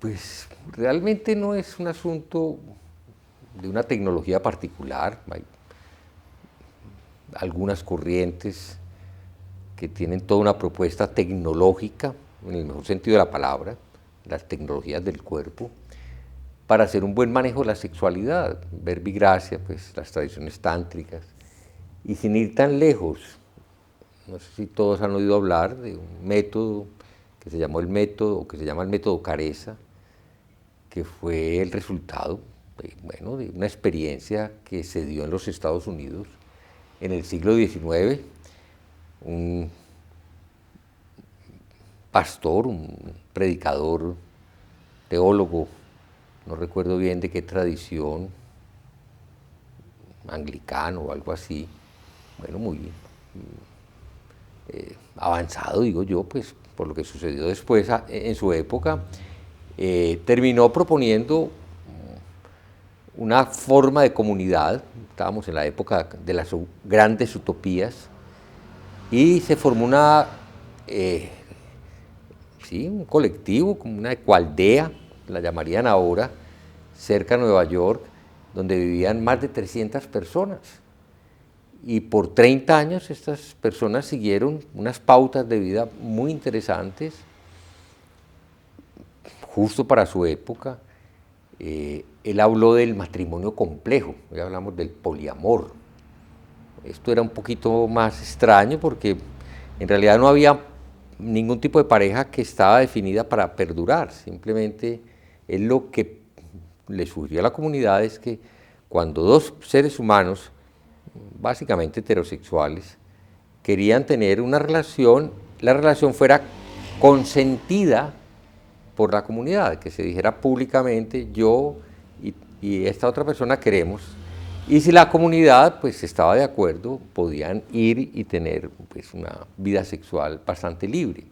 Pues realmente no es un asunto de una tecnología particular. Hay algunas corrientes que tienen toda una propuesta tecnológica, en el mejor sentido de la palabra, las tecnologías del cuerpo, para hacer un buen manejo de la sexualidad. Verbigracia, pues las tradiciones tántricas. Y sin ir tan lejos, no sé si todos han oído hablar de un método que se llamó el método, o que se llama el método Careza, que fue el resultado bueno, de una experiencia que se dio en los Estados Unidos en el siglo XIX. Un pastor, un predicador, teólogo, no recuerdo bien de qué tradición, anglicano o algo así, bueno, muy avanzado, digo yo, pues por lo que sucedió después en su época, terminó proponiendo una forma de comunidad. Estábamos en la época de las grandes utopías y se formó sí, un colectivo, como una ecoaldea, la llamarían ahora, cerca de Nueva York, donde vivían más de 300 personas. Y por 30 años estas personas siguieron unas pautas de vida muy interesantes, justo para su época. Él habló del matrimonio complejo, ya hablamos del poliamor. Esto era un poquito más extraño porque en realidad no había ningún tipo de pareja que estaba definida para perdurar. Simplemente él lo que le sugirió a la comunidad es que cuando dos seres humanos, básicamente heterosexuales, querían tener una relación, la relación fuera consentida por la comunidad, que se dijera públicamente yo y esta otra persona queremos, y si la comunidad pues estaba de acuerdo, podían ir y tener pues una vida sexual bastante libre.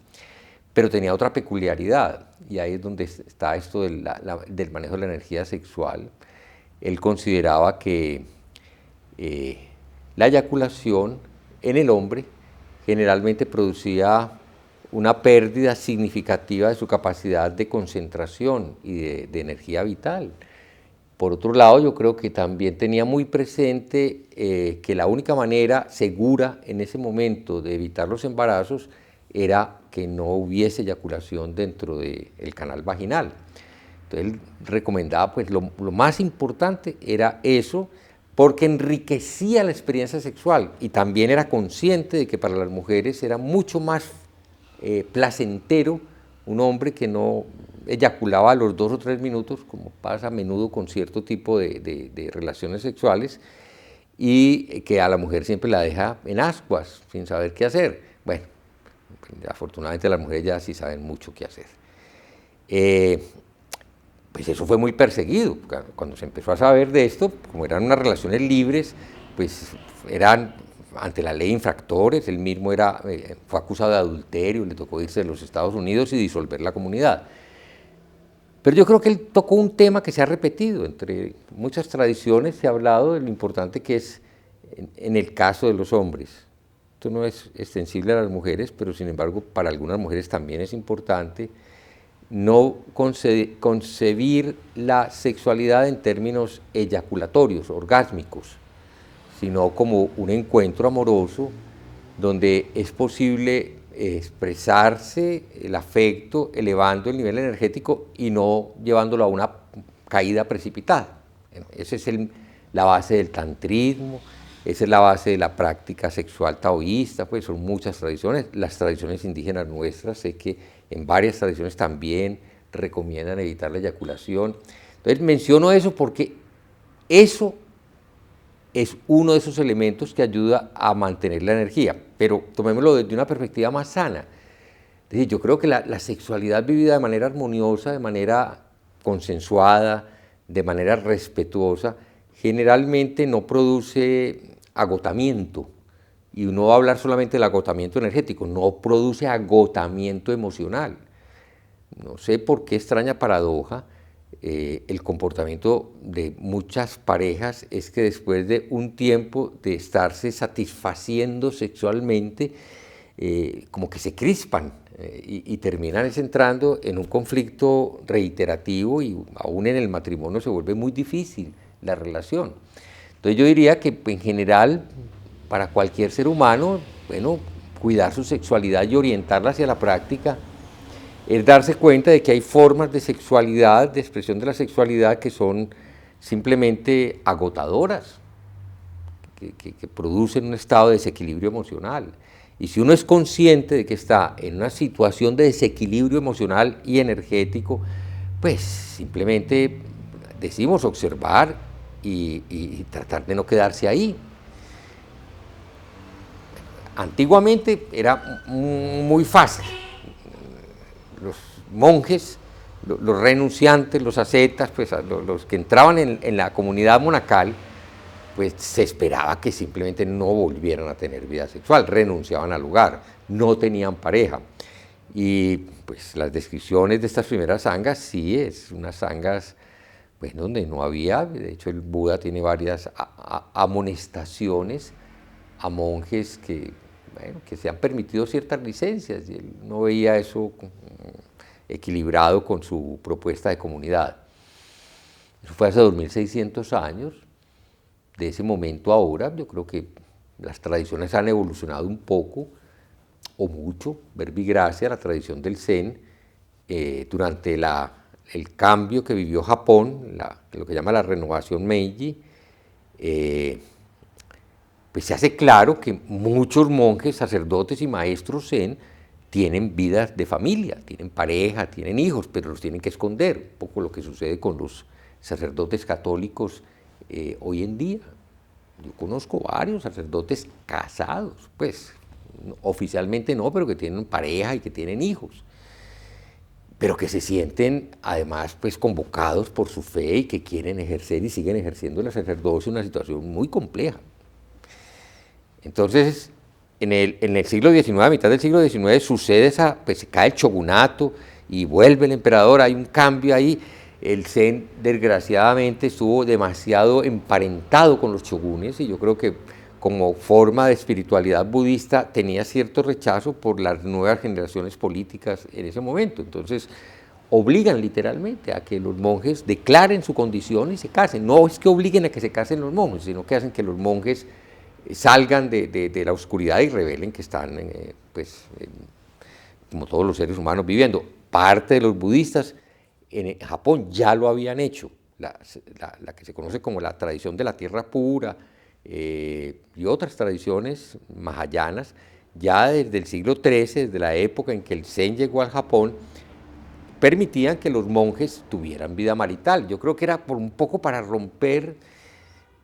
Pero tenía otra peculiaridad, y ahí es donde está esto del manejo de la energía sexual. Él consideraba que la eyaculación en el hombre generalmente producía una pérdida significativa de su capacidad de concentración y de energía vital. Por otro lado, yo creo que también tenía muy presente que la única manera segura en ese momento de evitar los embarazos era que no hubiese eyaculación dentro del canal vaginal. Entonces él recomendaba, pues lo más importante era eso, porque enriquecía la experiencia sexual y también era consciente de que para las mujeres era mucho más placentero un hombre que no eyaculaba a los 2 o 3 minutos, como pasa a menudo con cierto tipo de relaciones sexuales, y que a la mujer siempre la deja en ascuas, sin saber qué hacer. Bueno, afortunadamente las mujeres ya sí saben mucho qué hacer. Pues eso fue muy perseguido. Cuando se empezó a saber de esto, como eran unas relaciones libres, pues eran ante la ley infractores. Él mismo fue acusado de adulterio, le tocó irse de los Estados Unidos y disolver la comunidad. Pero yo creo que él tocó un tema que se ha repetido. Entre muchas tradiciones se ha hablado de lo importante que es en el caso de los hombres. Esto no es extensible a las mujeres, pero sin embargo para algunas mujeres también es importante no concebir la sexualidad en términos eyaculatorios, orgásmicos, sino como un encuentro amoroso donde es posible expresarse el afecto elevando el nivel energético y no llevándolo a una caída precipitada. Esa es la base del tantrismo, esa es la base de la práctica sexual taoísta, pues son muchas tradiciones. Las tradiciones indígenas nuestras, sé que en varias tradiciones también recomiendan evitar la eyaculación. Entonces menciono eso porque eso es uno de esos elementos que ayuda a mantener la energía, pero tomémoslo desde una perspectiva más sana. Es decir, yo creo que la sexualidad vivida de manera armoniosa, de manera consensuada, de manera respetuosa, generalmente no produce agotamiento. Y uno va a hablar solamente del agotamiento energético, no produce agotamiento emocional. No sé por qué extraña paradoja, el comportamiento de muchas parejas es que después de un tiempo de estarse satisfaciendo sexualmente, como que se crispan, y terminan entrando en un conflicto reiterativo y aún en el matrimonio se vuelve muy difícil la relación. Entonces yo diría que en general para cualquier ser humano, bueno, cuidar su sexualidad y orientarla hacia la práctica es darse cuenta de que hay formas de sexualidad, de expresión de la sexualidad que son simplemente agotadoras, que producen un estado de desequilibrio emocional. Y si uno es consciente de que está en una situación de desequilibrio emocional y energético, pues simplemente decimos observar y tratar de no quedarse ahí. Antiguamente era muy fácil. Los monjes, los renunciantes, los ascetas, pues los que entraban en la comunidad monacal, pues se esperaba que simplemente no volvieran a tener vida sexual, renunciaban al lugar, no tenían pareja. Y pues las descripciones de estas primeras sangas, sí, es unas sangas pues, donde no había, de hecho el Buda tiene varias amonestaciones a monjes que, bueno, que se han permitido ciertas licencias y él no veía eso equilibrado con su propuesta de comunidad. Eso fue hace 2600 años. De ese momento a ahora, yo creo que las tradiciones han evolucionado un poco o mucho. Verbigracia, la tradición del Zen, durante el cambio que vivió Japón, lo que llama la renovación Meiji, pues se hace claro que muchos monjes, sacerdotes y maestros Zen tienen vidas de familia, tienen pareja, tienen hijos, pero los tienen que esconder, un poco lo que sucede con los sacerdotes católicos hoy en día. Yo conozco varios sacerdotes casados, pues oficialmente no, pero que tienen pareja y que tienen hijos, pero que se sienten además pues convocados por su fe y que quieren ejercer y siguen ejerciendo el sacerdocio en una situación muy compleja. Entonces, en el siglo XIX, a mitad del siglo XIX, sucede pues se cae el shogunato y vuelve el emperador, hay un cambio ahí. El Zen, desgraciadamente, estuvo demasiado emparentado con los shogunes y yo creo que como forma de espiritualidad budista tenía cierto rechazo por las nuevas generaciones políticas en ese momento. Entonces, obligan literalmente a que los monjes declaren su condición y se casen. No es que obliguen a que se casen los monjes, sino que hacen que los monjes salgan de la oscuridad y revelen que están, como todos los seres humanos, viviendo. Parte de los budistas en Japón ya lo habían hecho, la que se conoce como la tradición de la tierra pura y otras tradiciones mahayanas, ya desde el siglo XIII, desde la época en que el Zen llegó al Japón, permitían que los monjes tuvieran vida marital. Yo creo que era un poco para romper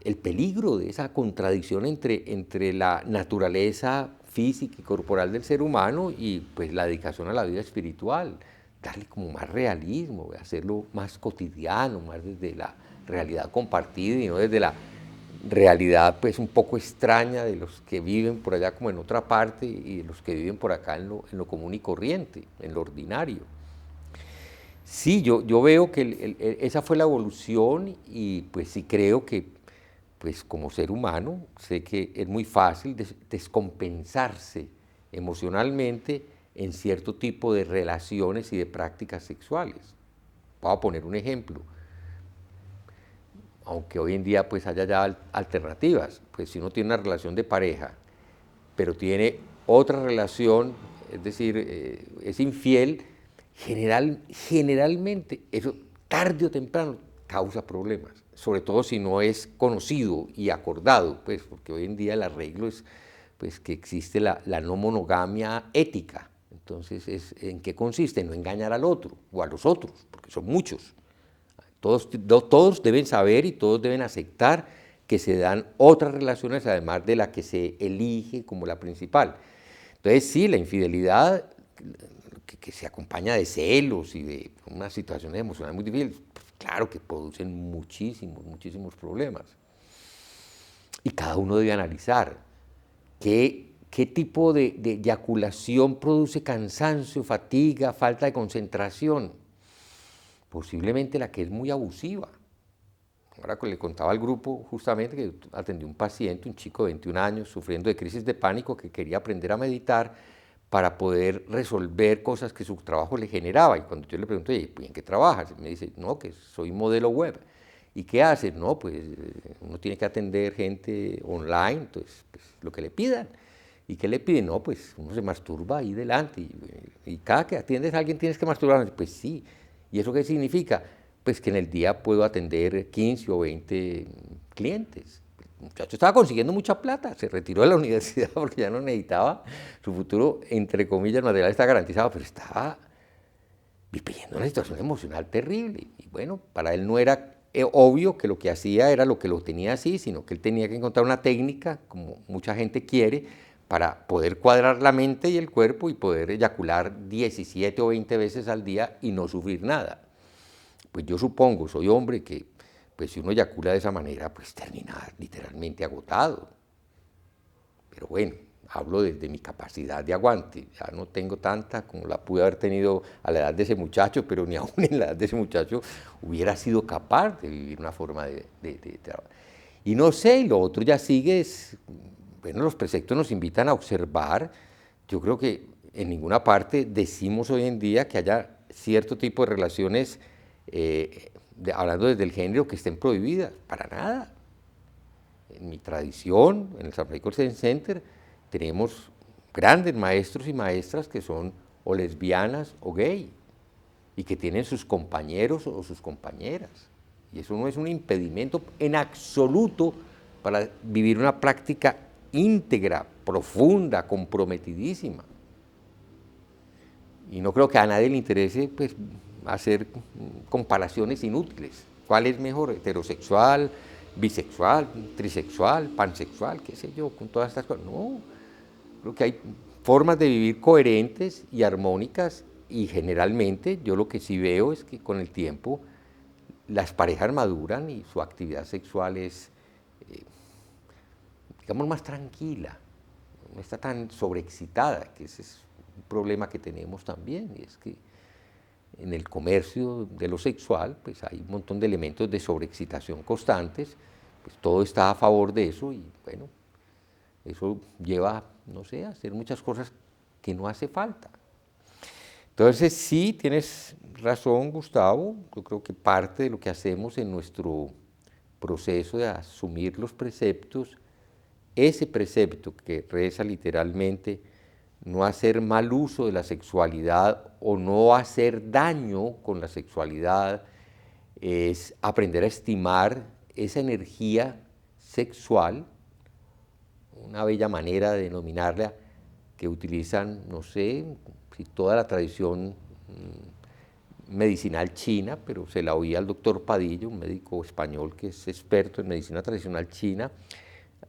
el peligro de esa contradicción entre la naturaleza física y corporal del ser humano y pues la dedicación a la vida espiritual, darle como más realismo, hacerlo más cotidiano, más desde la realidad compartida y no desde la realidad pues un poco extraña de los que viven por allá como en otra parte y de los que viven por acá en lo común y corriente, en lo ordinario. Sí, yo veo que esa fue la evolución y pues sí creo que pues como ser humano sé que es muy fácil descompensarse emocionalmente en cierto tipo de relaciones y de prácticas sexuales. Voy a poner un ejemplo, aunque hoy en día pues haya ya alternativas, pues si uno tiene una relación de pareja, pero tiene otra relación, es decir, es infiel, generalmente eso tarde o temprano causa problemas, sobre todo si no es conocido y acordado, pues, porque hoy en día el arreglo es pues, que existe la no monogamia ética. Entonces, ¿en qué consiste? No engañar al otro o a los otros, porque son muchos. Todos deben saber y todos deben aceptar que se dan otras relaciones además de la que se elige como la principal. Entonces, sí, la infidelidad que se acompaña de celos y de unas situaciones emocionales muy difíciles, pues claro que producen muchísimos problemas. Y cada uno debe analizar qué tipo de eyaculación produce cansancio, fatiga, falta de concentración. Posiblemente la que es muy abusiva. Ahora le contaba al grupo justamente que atendió un paciente, un chico de 21 años, sufriendo de crisis de pánico, que quería aprender a meditar, para poder resolver cosas que su trabajo le generaba. Y cuando yo le pregunto, oye, ¿en qué trabajas? Me dice, no, que soy modelo web. ¿Y qué haces? No, pues uno tiene que atender gente online, entonces pues, lo que le pidan. ¿Y qué le piden? No, pues uno se masturba ahí delante. Y cada que atiendes a alguien tienes que masturbar. Pues sí. ¿Y eso qué significa? Pues que en el día puedo atender 15 o 20 clientes. El muchacho estaba consiguiendo mucha plata, se retiró de la universidad porque ya no necesitaba, su futuro, entre comillas, material está garantizado, pero estaba viviendo una situación emocional terrible. Y bueno, para él no era obvio que lo que hacía era lo que lo tenía así, sino que él tenía que encontrar una técnica, como mucha gente quiere, para poder cuadrar la mente y el cuerpo y poder eyacular 17 o 20 veces al día y no sufrir nada. Pues yo supongo, soy hombre, que pues si uno eyacula de esa manera, pues termina literalmente agotado. Pero bueno, hablo desde mi capacidad de aguante. Ya no tengo tanta como la pude haber tenido a la edad de ese muchacho, pero ni aún en la edad de ese muchacho hubiera sido capaz de vivir una forma de trabajo. Y no sé, y lo otro ya sigue, bueno, los preceptos nos invitan a observar. Yo creo que en ninguna parte decimos hoy en día que haya cierto tipo de relaciones, hablando desde el género, que estén prohibidas. Para nada. En mi tradición, en el San Francisco Zen Center, tenemos grandes maestros y maestras que son o lesbianas o gay y que tienen sus compañeros o sus compañeras. Y eso no es un impedimento en absoluto para vivir una práctica íntegra, profunda, comprometidísima. Y no creo que a nadie le interese pues, hacer comparaciones inútiles. ¿Cuál es mejor? ¿Heterosexual, bisexual, trisexual, pansexual, qué sé yo, con todas estas cosas? No, creo que hay formas de vivir coherentes y armónicas y generalmente yo lo que sí veo es que con el tiempo las parejas maduran y su actividad sexual es, digamos, más tranquila, no está tan sobreexcitada, que ese es un problema que tenemos también, y es que en el comercio de lo sexual, pues hay un montón de elementos de sobreexcitación constantes, pues todo está a favor de eso y bueno, eso lleva, no sé, a hacer muchas cosas que no hace falta. Entonces sí, tienes razón, Gustavo, yo creo que parte de lo que hacemos en nuestro proceso de asumir los preceptos, ese precepto que reza literalmente, no hacer mal uso de la sexualidad o no hacer daño con la sexualidad, es aprender a estimar esa energía sexual, una bella manera de denominarla que utilizan, no sé, si toda la tradición medicinal china, pero se la oía al doctor Padilla, un médico español que es experto en medicina tradicional china.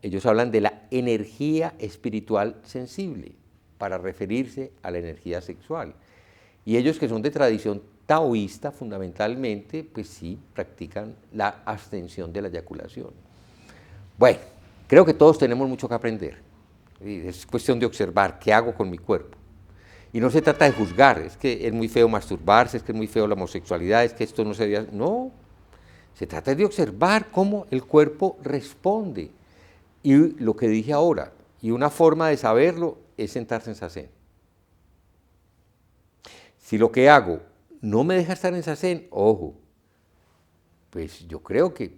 Ellos hablan de la energía espiritual sensible para referirse a la energía sexual. Y ellos que son de tradición taoísta fundamentalmente, pues sí, practican la abstención de la eyaculación. Bueno, creo que todos tenemos mucho que aprender. Es cuestión de observar qué hago con mi cuerpo. Y no se trata de juzgar, es que es muy feo masturbarse, es que es muy feo la homosexualidad, es que esto no se debe... No, se trata de observar cómo el cuerpo responde. Y lo que dije ahora, y una forma de saberlo es sentarse en sasén. Si lo que hago no me deja estar en sasén, ojo, pues yo creo que,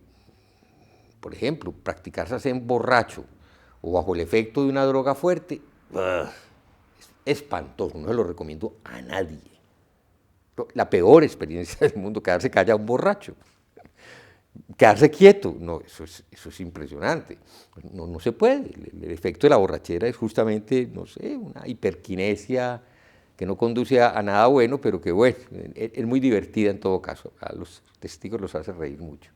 por ejemplo, practicar sasén borracho o bajo el efecto de una droga fuerte, es espantoso, no se lo recomiendo a nadie. La peor experiencia del mundo, quedarse callado un borracho. Quedarse quieto, no, eso es impresionante. No, no se puede. El efecto de la borrachera es justamente, no sé, una hiperquinesia que no conduce a nada bueno, pero que bueno, es muy divertida en todo caso. A los testigos los hace reír mucho.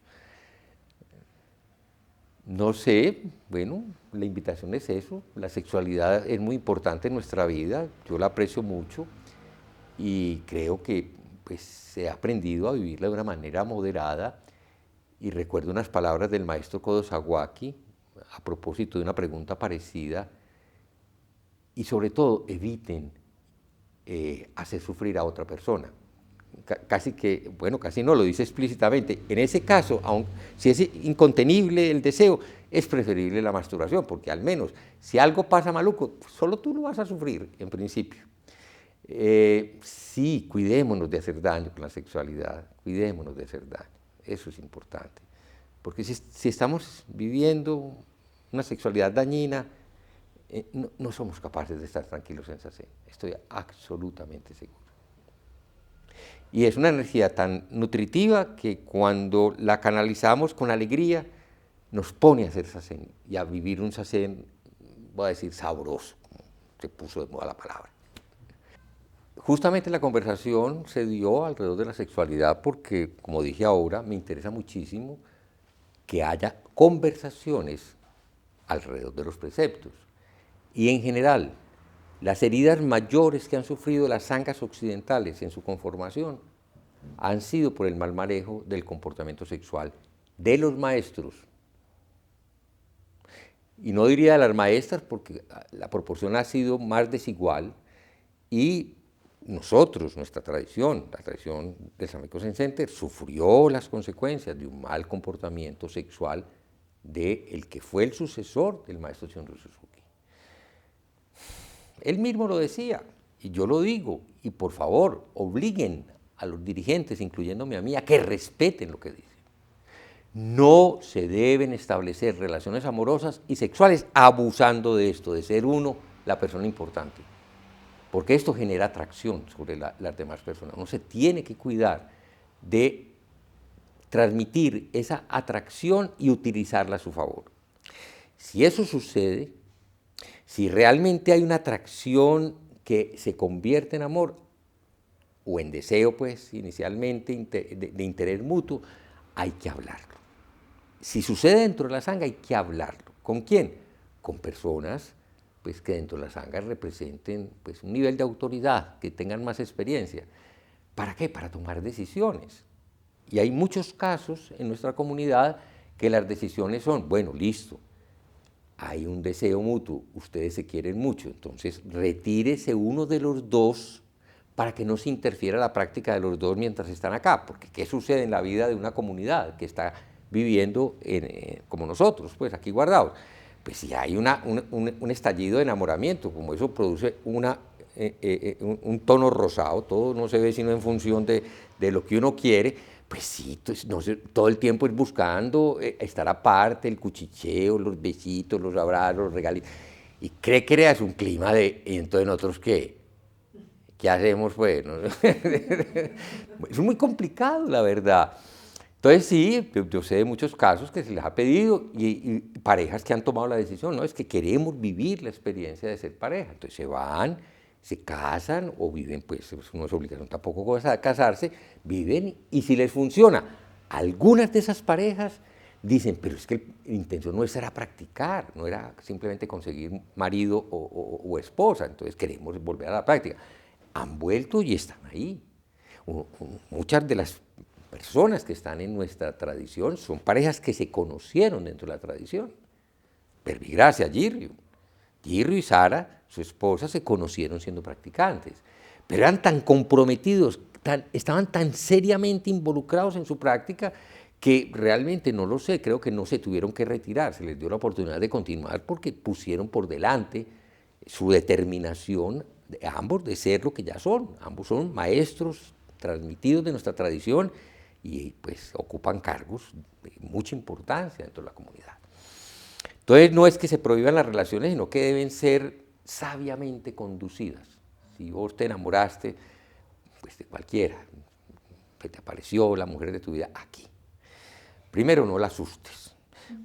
No sé, bueno, la invitación es eso. La sexualidad es muy importante en nuestra vida, yo la aprecio mucho y creo que pues, se ha aprendido a vivirla de una manera moderada. Y recuerdo unas palabras del maestro Kodo Sawaki a propósito de una pregunta parecida. Y sobre todo, eviten hacer sufrir a otra persona. casi que, bueno, casi no, lo dice explícitamente. En ese caso, aun, si es incontenible el deseo, es preferible la masturbación, porque al menos si algo pasa maluco, solo tú lo vas a sufrir, en principio. Sí, cuidémonos de hacer daño con la sexualidad, cuidémonos de hacer daño, eso es importante. Porque si estamos viviendo una sexualidad dañina, no somos capaces de estar tranquilos en esa cena, estoy absolutamente seguro. Y es una energía tan nutritiva que cuando la canalizamos con alegría, nos pone a hacer sasen y a vivir un sasen, voy a decir, sabroso, como se puso de moda la palabra. Justamente la conversación se dio alrededor de la sexualidad porque, como dije ahora, me interesa muchísimo que haya conversaciones alrededor de los preceptos. Y en general, las heridas mayores que han sufrido las zanjas occidentales en su conformación han sido por el mal manejo del comportamiento sexual de los maestros. Y no diría de las maestras porque la proporción ha sido más desigual y nosotros, nuestra tradición, la tradición del Sameko Zen Center, sufrió las consecuencias de un mal comportamiento sexual del que fue el sucesor del maestro Shunryu Suzuki. Él mismo lo decía, y yo lo digo, y por favor, obliguen a los dirigentes, incluyéndome a mí, a que respeten lo que dicen. No se deben establecer relaciones amorosas y sexuales abusando de esto, de ser uno la persona importante, porque esto genera atracción sobre las demás personas. Uno se tiene que cuidar de transmitir esa atracción y utilizarla a su favor. Si eso sucede, si realmente hay una atracción que se convierte en amor o en deseo, pues, inicialmente de interés mutuo, hay que hablarlo. Si sucede dentro de la sangha, hay que hablarlo. ¿Con quién? Con personas pues, que dentro de la sangha representen pues, un nivel de autoridad, que tengan más experiencia. ¿Para qué? Para tomar decisiones. Y hay muchos casos en nuestra comunidad que las decisiones son, bueno, listo, hay un deseo mutuo, ustedes se quieren mucho, entonces retírese uno de los dos para que no se interfiera la práctica de los dos mientras están acá, porque ¿qué sucede en la vida de una comunidad que está viviendo como nosotros, pues aquí guardados? Pues si hay un estallido de enamoramiento, como eso produce un tono rosado, todo no se ve sino en función de lo que uno quiere, pues sí, todo el tiempo es buscando estar aparte, el cuchicheo, los besitos, los abrazos, los regalitos, y creas un clima de, y entonces nosotros ¿qué hacemos pues? Es muy complicado la verdad. Entonces sí, yo sé de muchos casos que se les ha pedido y parejas que han tomado la decisión, no, es que queremos vivir la experiencia de ser pareja, entonces se van, se casan o viven, pues no es obligación tampoco casarse, viven y si les funciona, algunas de esas parejas dicen, pero es que la intención no era practicar, no era simplemente conseguir marido o esposa, entonces queremos volver a la práctica. Han vuelto y están ahí. Muchas de las personas que están en nuestra tradición son parejas que se conocieron dentro de la tradición. Verbigracia, Jirryu y Sara, su esposa, se conocieron siendo practicantes, pero eran tan comprometidos, estaban tan seriamente involucrados en su práctica que realmente no lo sé, creo que no se tuvieron que retirar, se les dio la oportunidad de continuar porque pusieron por delante su determinación de ambos de ser lo que ya son, ambos son maestros transmitidos de nuestra tradición y pues ocupan cargos de mucha importancia dentro de la comunidad. Entonces no es que se prohíban las relaciones, sino que deben ser sabiamente conducidas. Si vos te enamoraste pues, de cualquiera, que te apareció la mujer de tu vida aquí, primero no la asustes,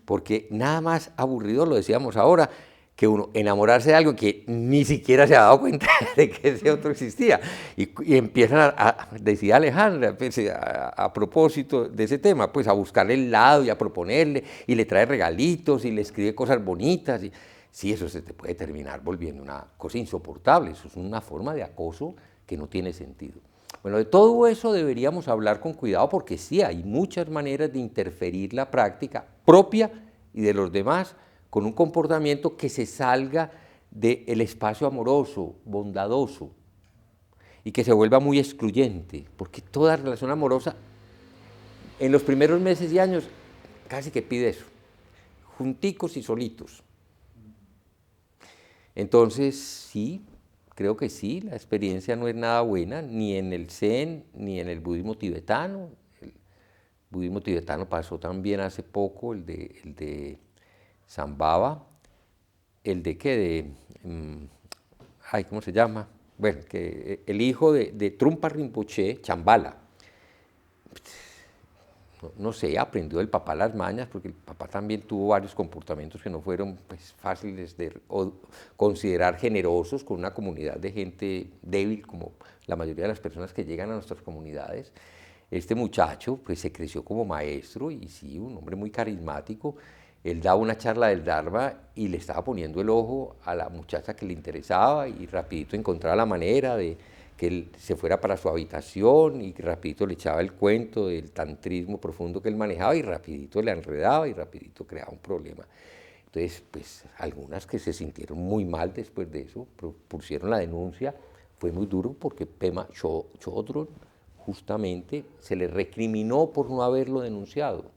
porque nada más aburrido, lo decíamos ahora, que uno enamorarse de algo que ni siquiera se ha dado cuenta de que ese otro existía. Y empiezan decía Alejandra, pues, a propósito de ese tema, pues a buscarle el lado y a proponerle, y le trae regalitos y le escribe cosas bonitas. Y, sí, eso se te puede terminar volviendo una cosa insoportable, eso es una forma de acoso que no tiene sentido. Bueno, de todo eso deberíamos hablar con cuidado porque sí, hay muchas maneras de interferir la práctica propia y de los demás con un comportamiento que se salga del espacio amoroso, bondadoso. y que se vuelva muy excluyente, porque toda relación amorosa en los primeros meses y años casi que pide eso, junticos y solitos. Entonces, sí, creo que sí, la experiencia no es nada buena, ni en el Zen, ni en el budismo tibetano. El budismo tibetano pasó también hace poco, el de Sambhava, el de qué, ¿cómo se llama? Bueno, que el hijo de Trungpa Rinpoche, Chambala, no sé, aprendió del papá las mañas, porque el papá también tuvo varios comportamientos que no fueron pues, fáciles de considerar generosos con una comunidad de gente débil, como la mayoría de las personas que llegan a nuestras comunidades. Este muchacho pues, se creció como maestro y sí, un hombre muy carismático. Él daba una charla del Dharma y le estaba poniendo el ojo a la muchacha que le interesaba y rapidito encontraba la manera de que él se fuera para su habitación y rapidito le echaba el cuento del tantrismo profundo que él manejaba y rapidito le enredaba y rapidito creaba un problema. Entonces, pues algunas que se sintieron muy mal después de eso, pusieron la denuncia, fue muy duro porque Pema Chodron justamente se le recriminó por no haberlo denunciado,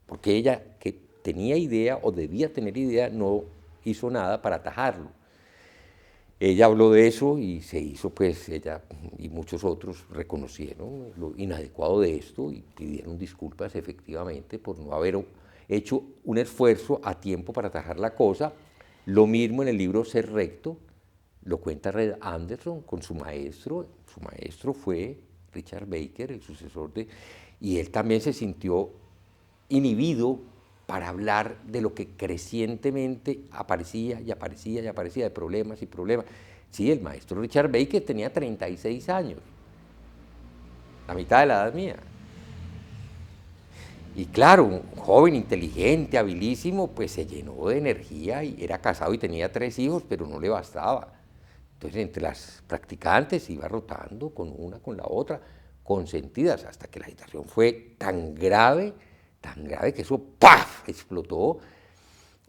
porque ella que tenía idea o debía tener idea no hizo nada para atajarlo. Ella habló de eso y se hizo, pues ella y muchos otros reconocieron lo inadecuado de esto y pidieron disculpas efectivamente por no haber hecho un esfuerzo a tiempo para atajar la cosa. Lo mismo en el libro Ser Recto, lo cuenta Red Anderson con su maestro fue Richard Baker, el sucesor de, y él también se sintió inhibido para hablar de lo que crecientemente aparecía y aparecía y aparecía, de problemas y problemas. Sí, el maestro Richard Baker tenía 36 años, la mitad de la edad mía. Y claro, un joven inteligente, habilísimo, pues se llenó de energía y era casado y tenía 3 hijos, pero no le bastaba. Entonces, entre las practicantes iba rotando con una, con la otra, consentidas, hasta que la agitación fue tan grave que eso ¡paf! Explotó.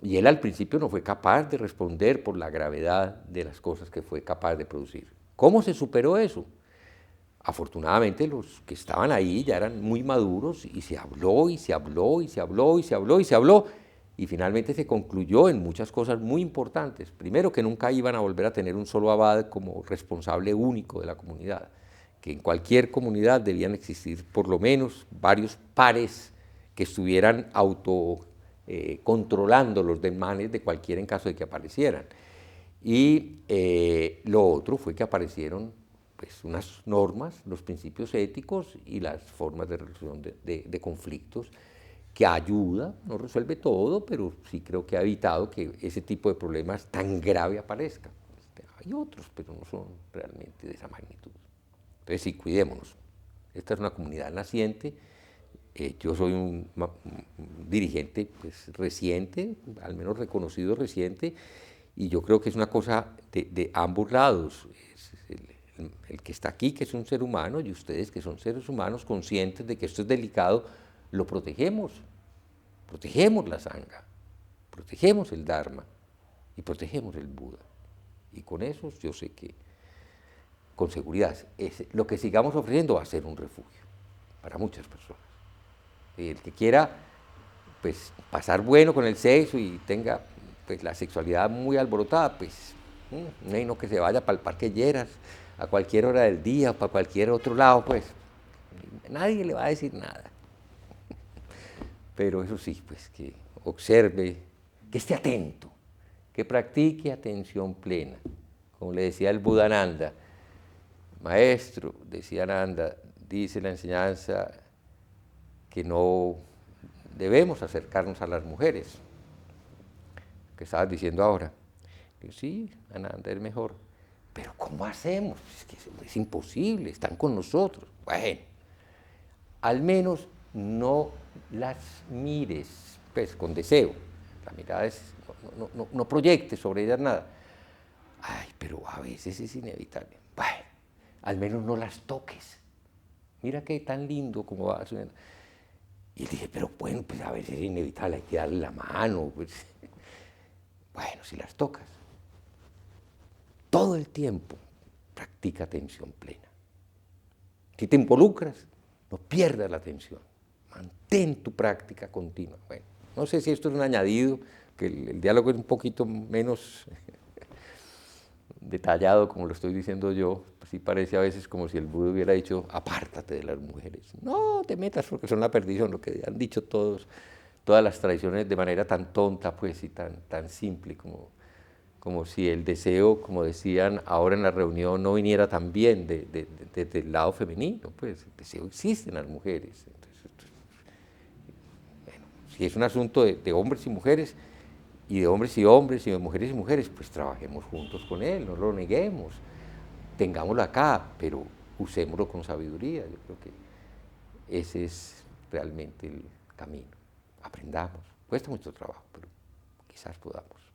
Y él al principio no fue capaz de responder por la gravedad de las cosas que fue capaz de producir. ¿Cómo se superó eso? Afortunadamente los que estaban ahí ya eran muy maduros y se habló y se habló y se habló y se habló y se habló y finalmente se concluyó en muchas cosas muy importantes. Primero, que nunca iban a volver a tener un solo abad como responsable único de la comunidad, que en cualquier comunidad debían existir por lo menos varios pares que estuvieran controlando los desmanes de cualquiera en caso de que aparecieran. Y lo otro fue que aparecieron pues, unas normas, los principios éticos y las formas de resolución de conflictos que ayuda, no resuelve todo, pero sí creo que ha evitado que ese tipo de problemas tan grave aparezca. Hay otros, pero no son realmente de esa magnitud. Entonces sí, cuidémonos. Esta es una comunidad naciente. Yo soy un dirigente pues, reciente, al menos reconocido reciente, y yo creo que es una cosa de ambos lados. El que está aquí, que es un ser humano, y ustedes que son seres humanos conscientes de que esto es delicado, lo protegemos. Protegemos la Sangha, protegemos el Dharma y protegemos el Buda. Y con eso yo sé que con seguridad lo que sigamos ofreciendo va a ser un refugio para muchas personas. Y el que quiera pues, pasar bueno con el sexo y tenga pues, la sexualidad muy alborotada, pues no que se vaya para el Parque Lleras a cualquier hora del día o para cualquier otro lado, pues nadie le va a decir nada. Pero eso sí, pues que observe, que esté atento, que practique atención plena. Como le decía el Budananda, maestro, decía Nanda, dice la enseñanza que no debemos acercarnos a las mujeres, que estabas diciendo ahora. Digo, sí, Ananda, es mejor. Pero ¿cómo hacemos? Es que es imposible, están con nosotros. Bueno, al menos no las mires, pues, con deseo. La mirada es, no proyectes sobre ellas nada. Ay, pero a veces es inevitable. Bueno, al menos no las toques. Mira qué tan lindo como va subiendo. Y dije, pero bueno, pues a veces es inevitable, hay que darle la mano. Pues. Bueno, si las tocas, todo el tiempo, practica atención plena. Si te involucras, no pierdas la atención. Mantén tu práctica continua. Bueno, no sé si esto es un añadido, que el diálogo es un poquito menos detallado como lo estoy diciendo yo. Sí parece a veces como si el Buda hubiera dicho, apártate de las mujeres. No te metas porque son la perdición, lo que han dicho todas las tradiciones de manera tan tonta pues y tan simple como si el deseo, como decían ahora en la reunión, no viniera también del lado femenino, pues el deseo existe en las mujeres. Entonces, bueno, si es un asunto de hombres y mujeres, y de hombres y hombres, y de mujeres y mujeres, pues trabajemos juntos con él, no lo neguemos, tengámoslo acá, pero usémoslo con sabiduría. Yo creo que ese es realmente el camino. Aprendamos. Cuesta mucho trabajo, pero quizás podamos.